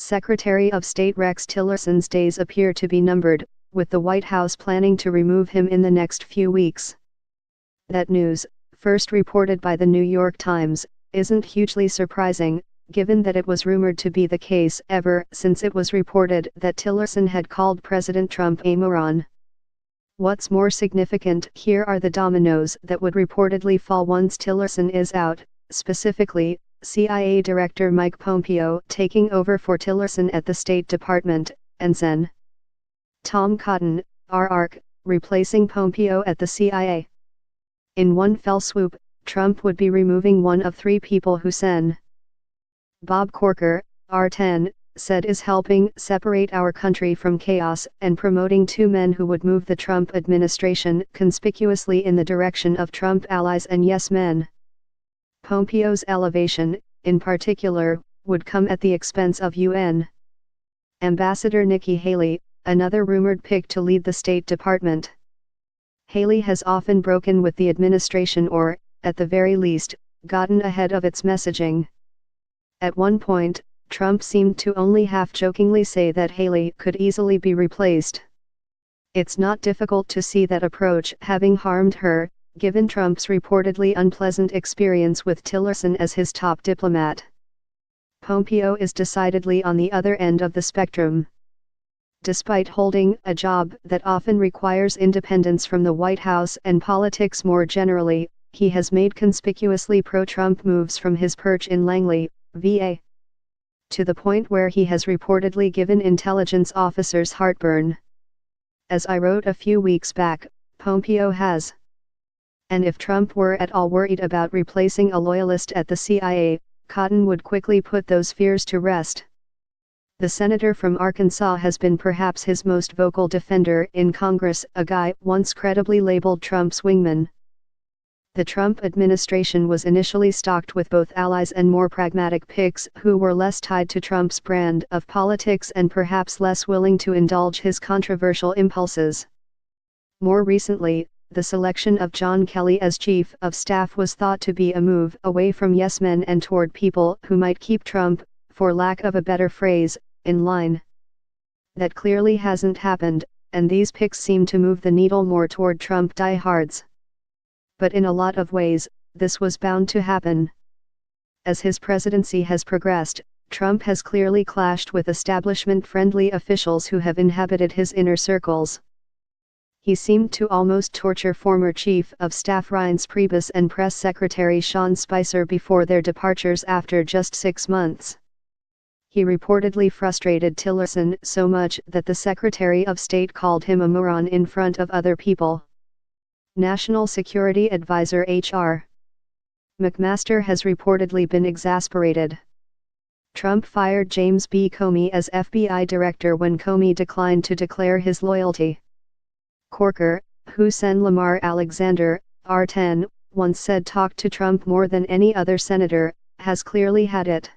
Secretary of State Rex Tillerson's days appear to be numbered, with the White House planning to remove him in the next few weeks. That news, first reported by the New York Times, isn't hugely surprising, given that it was rumored to be the case ever since it was reported that Tillerson had called President Trump a moron. What's more significant, here are the dominoes that would reportedly fall once Tillerson is out, specifically, CIA Director Mike Pompeo taking over for Tillerson at the State Department, and Sen. Tom Cotton, RRC, replacing Pompeo at the CIA. In one fell swoop, Trump would be removing one of three people who Sen. Bob Corker, R10, said is helping separate our country from chaos and promoting two men who would move the Trump administration conspicuously in the direction of Trump allies and yes men. Pompeo's elevation, in particular, would come at the expense of UN Ambassador Nikki Haley, another rumored pick to lead the State Department. Haley has often broken with the administration or, at the very least, gotten ahead of its messaging. At one point, Trump seemed to only half-jokingly say that Haley could easily be replaced. It's not difficult to see that approach having harmed her, given Trump's reportedly unpleasant experience with Tillerson as his top diplomat. Pompeo is decidedly on the other end of the spectrum. Despite holding a job that often requires independence from the White House and politics more generally, he has made conspicuously pro-Trump moves from his perch in Langley, VA. To the point where he has reportedly given intelligence officers heartburn. As I wrote a few weeks back, Pompeo has. And if Trump were at all worried about replacing a loyalist at the CIA, Cotton would quickly put those fears to rest. The senator from Arkansas has been perhaps his most vocal defender in Congress, a guy once credibly labeled Trump's wingman. The Trump administration was initially stocked with both allies and more pragmatic picks who were less tied to Trump's brand of politics and perhaps less willing to indulge his controversial impulses. More recently, the selection of John Kelly as chief of staff was thought to be a move away from yes men and toward people who might keep Trump, for lack of a better phrase, in line. That clearly hasn't happened, and these picks seem to move the needle more toward Trump diehards. But in a lot of ways, this was bound to happen. As his presidency has progressed, Trump has clearly clashed with establishment-friendly officials who have inhabited his inner circles. He seemed to almost torture former Chief of Staff Reince Priebus and Press Secretary Sean Spicer before their departures after just 6 months. He reportedly frustrated Tillerson so much that the Secretary of State called him a moron in front of other people. National Security Advisor H.R. McMaster has reportedly been exasperated. Trump fired James B. Comey as FBI director when Comey declined to declare his loyalty. Corker, who Sen. Lamar Alexander, R10, once said talked to Trump more than any other senator, has clearly had it.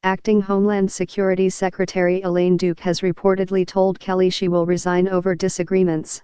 Acting Homeland Security Secretary Elaine Duke has reportedly told Kelly she will resign over disagreements.